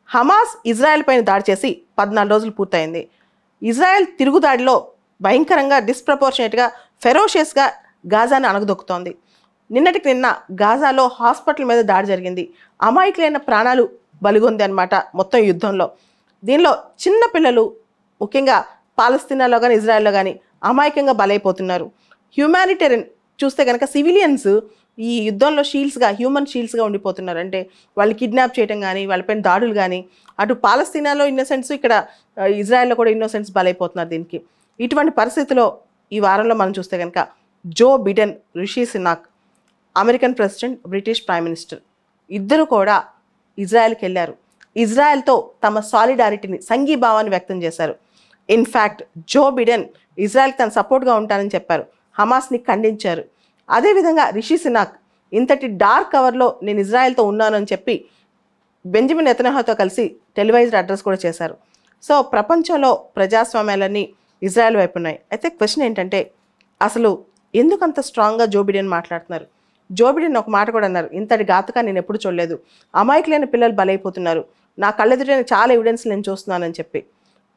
Hamas Israel పైన దాడి చేసి 14 రోజులు పూర్తయింది. ఇజ్రాయెల్ తిరుగుదాడిలో భయంకరంగా డిస్ప్రపోర్షనేట్గా ఫెరోషియస్గా గాజాను అణగదొక్కుతోంది. నిన్నటికి నిన్న గాజాలో హాస్పిటల్ మీద దాడి జరిగింది. అమాయకులైన ప్రాణాలు బలిగొంది అనమాట మొత్తం యుద్ధంలో. దీనిలో చిన్న పిల్లలు ముఖ్యంగా పాలస్తీనాలో కానీ ఇజ్రాయెల్లో కానీ అమాయకంగా బలైపోతున్నారు. హ్యూమానిటేరియన్ చూస్తే కనుక సివిలియన్స్ ఈ యుద్ధంలో షీల్డ్స్గా హ్యూమన్ షీల్డ్స్గా ఉండిపోతున్నారు. అంటే వాళ్ళు కిడ్నాప్ చేయడం కానీ వాళ్ళపైన దాడులు కానీ అటు పాలస్తీనాలో ఇన్నోసెంట్స్ ఇక్కడ ఇజ్రాయెల్లో కూడా ఇన్నోసెంట్స్ బలైపోతున్నారు. దీనికి ఇటువంటి పరిస్థితిలో ఈ వారంలో మనం చూస్తే కనుక Joe Biden, Rishi Sunak, American president, British prime minister ఇద్దరు కూడా ఇజ్రాయెల్కి వెళ్ళారు. ఇజ్రాయెల్తో తమ సాలిడారిటీని సంఘీభావాన్ని వ్యక్తం చేశారు. ఇన్ఫ్యాక్ట్ జో బిడెన్ ఇజ్రాయెల్కి తన సపోర్ట్గా ఉంటానని చెప్పారు. హమాస్ని ఖండించారు. అదేవిధంగా రిషి సునాక్ ఇంతటి డార్క్ కవర్లో నేను ఇజ్రాయెల్తో ఉన్నాను అని చెప్పి బెంజమిన్ నెతన్యాహుతో కలిసి టెలివైజ్డ్ అడ్రస్ కూడా చేశారు. సో ప్రపంచంలో ప్రజాస్వామ్యాలన్నీ ఇజ్రాయెల్ వైపు ఉన్నాయి. అయితే క్వశ్చన్ ఏంటంటే అసలు ఎందుకంత స్ట్రాంగ్గా జో బిడెన్ మాట్లాడుతున్నారు? జో బిడెన్ ఒక మాట కూడా అన్నారు, ఇంతటి ఘాతుగా నేను ఎప్పుడు చూడలేదు, అమాయకులైన పిల్లలు బలైపోతున్నారు, నా కళ్ళెదుటైన చాలా ఎవిడెన్స్ నేను చూస్తున్నానని చెప్పి.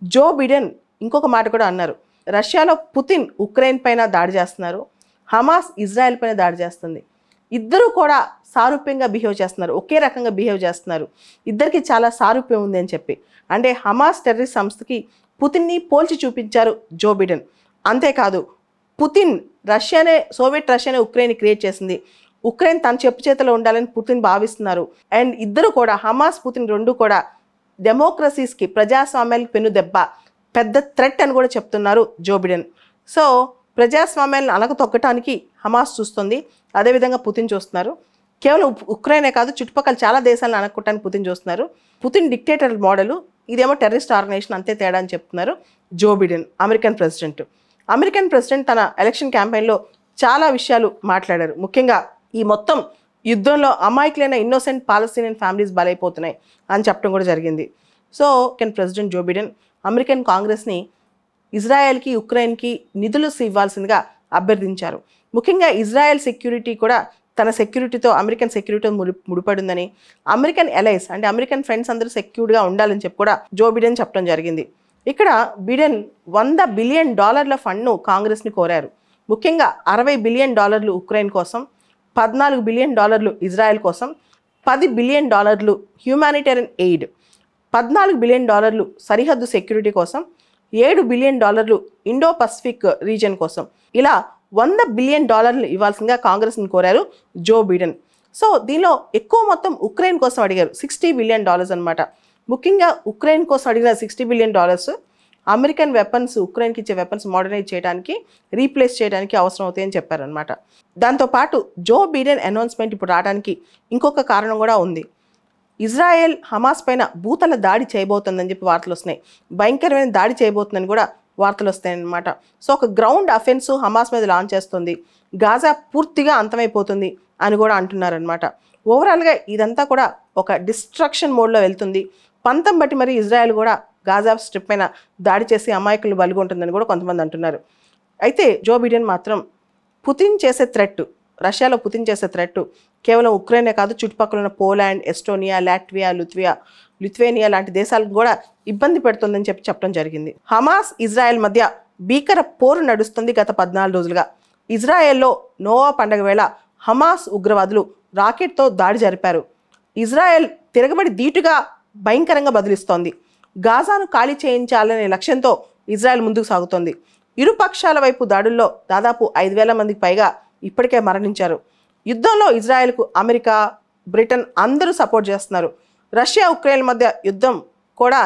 జో బిడెన్ ఇంకొక మాట కూడా అన్నారు, రష్యాలో పుతిన్ ఉక్రెయిన్ పైన దాడి చేస్తున్నారు, హమాస్ ఇజ్రాయెల్ పైన దాడి చేస్తుంది, ఇద్దరు కూడా సారూప్యంగా బిహేవ్ చేస్తున్నారు, ఒకే రకంగా బిహేవ్ చేస్తున్నారు, ఇద్దరికి చాలా సారూప్యం ఉంది అని చెప్పి. అంటే హమాస్ టెర్రరిస్ట్ సంస్థకి పుతిన్ని పోల్చి చూపించారు జో బిడెన్. అంతేకాదు పుతిన్ సోవియట్ రష్యానే ఉక్రెయిన్ క్రియేట్ చేసింది, ఉక్రెయిన్ తన చెప్పు చేతిలో ఉండాలని పుతిన్ భావిస్తున్నారు. అండ్ ఇద్దరు కూడా హమాస్ పుతిన్ రెండు కూడా డెమోక్రసీస్కి ప్రజాస్వామ్యాలకు పెను దెబ్బ, పెద్ద థ్రెట్ అని కూడా చెప్తున్నారు జో బిడెన్. సో ప్రజాస్వామ్యాలను అణగతొక్కటానికి హమాస్ చూస్తుంది, అదేవిధంగా పుతిన్ చూస్తున్నారు. కేవలం ఉక్రెయినే కాదు చుట్టుపక్కల చాలా దేశాలను అణగొట్టడానికి పుతిన్ చూస్తున్నారు. పుతిన్ డిక్టేటర్ మోడలు, ఇదేమో టెర్రరిస్ట్ ఆర్గనైజేషన్, అంతే తేడా అని చెప్తున్నారు Joe Biden American president. American president తన ఎలక్షన్ క్యాంపెయిన్లో చాలా విషయాలు మాట్లాడారు. ముఖ్యంగా ఈ మొత్తం యుద్ధంలో అమాయకులైన ఇన్నోసెంట్ పాలస్తీనియన్ ఫ్యామిలీస్ బలైపోతున్నాయి అని చెప్పడం కూడా జరిగింది. So president Joe Biden American కాంగ్రెస్ని ఇజ్రాయెల్కి ఉక్రెయిన్కి నిధులు ఇవ్వాల్సిందిగా అభ్యర్థించారు. ముఖ్యంగా ఇజ్రాయెల్ సెక్యూరిటీ కూడా తన సెక్యూరిటీతో అమెరికన్ సెక్యూరిటీతో ముడిపడిందని, అమెరికన్ ఎలైస్ అంటే అమెరికన్ ఫ్రెండ్స్ అందరూ సెక్యూర్డ్గా ఉండాలని చెప్పి కూడా జో బిడెన్ చెప్పడం జరిగింది. ఇక్కడ బిడెన్ $100 బిలియన్ ఫండ్ను కాంగ్రెస్ని కోరారు. ముఖ్యంగా $60 బిలియన్ ఉక్రెయిన్ కోసం, $14 బిలియన్ ఇజ్రాయెల్ కోసం, $10 బిలియన్ హ్యూమానిటేరియన్ ఎయిడ్, $14 బిలియన్ సరిహద్దు సెక్యూరిటీ కోసం, $7 బిలియన్ ఇండో పసిఫిక్ రీజియన్ కోసం, ఇలా $100 బిలియన్ ఇవ్వాల్సిందిగా కాంగ్రెస్ని కోరారు జో బిడెన్. సో దీనిలో ఎక్కువ మొత్తం ఉక్రెయిన్ కోసం అడిగారు, $60 బిలియన్ అనమాట. ముఖ్యంగా ఉక్రెయిన్ కోసం అడిగిన $60 బిలియన్ అమెరికన్ వెపన్స్, ఉక్రెయిన్కి ఇచ్చే వెపన్స్ మోడర్నైజ్ చేయడానికి, రీప్లేస్ చేయడానికి అవసరం అవుతాయని చెప్పారనమాట. దాంతోపాటు జో బిడెన్ అనౌన్స్మెంట్ ఇప్పుడు రావడానికి ఇంకొక కారణం కూడా ఉంది. ఇజ్రాయెల్ హమాస్ పైన భూతల దాడి చేయబోతుందని చెప్పి వార్తలు వస్తున్నాయి, భయంకరమైన దాడి చేయబోతుందని కూడా వార్తలు వస్తాయన్నమాట. సో ఒక గ్రౌండ్ అఫెన్స్ హమాస్ మీద లాంచ్ చేస్తుంది, గాజా పూర్తిగా అంతమైపోతుంది అని కూడా అంటున్నారనమాట. ఓవరాల్గా ఇదంతా కూడా ఒక డిస్ట్రక్షన్ మోడ్లో వెళ్తుంది. పంతం బట్టి మరి ఇజ్రాయెల్ కూడా గాజా స్ట్రిప్ పైన దాడి చేసి అమాయకులు బలిగొంటుందని కూడా కొంతమంది అంటున్నారు. అయితే జో బిడెన్ మాత్రం పుతిన్ చేసే థ్రెట్, రష్యాలో పుతిన్ చేసే థ్రెట్ కేవలం ఉక్రెయినే కాదు చుట్టుపక్కల ఉన్న పోలాండ్, ఎస్టోనియా, లాట్వియా, లిథువేనియా లాంటి దేశాలకు కూడా ఇబ్బంది పెడుతుందని చెప్పడం జరిగింది. హమాస్ ఇజ్రాయెల్ మధ్య భీకర పోరు నడుస్తుంది గత 14 రోజులుగా. ఇజ్రాయెల్లో నోవా పండగ వేళ హమాస్ ఉగ్రవాదులు రాకెట్తో దాడి జరిపారు. ఇజ్రాయెల్ తిరగబడి ధీటుగా భయంకరంగా బదిలిస్తోంది. గాజాను ఖాళీ చేయించాలనే లక్ష్యంతో ఇజ్రాయెల్ ముందుకు సాగుతోంది. ఇరు పక్షాల వైపు దాడుల్లో దాదాపు 5,000 మందికి పైగా ఇప్పటికే మరణించారు. యుద్ధంలో ఇజ్రాయెల్కు అమెరికా, బ్రిటన్ అందరూ సపోర్ట్ చేస్తున్నారు. రష్యా ఉక్రెయిన్ మధ్య యుద్ధం కూడా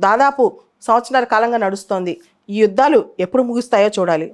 దాదాపు సంవత్సరాల కాలంగా నడుస్తోంది. ఈ యుద్ధాలు ఎప్పుడు ముగుస్తాయో చూడాలి.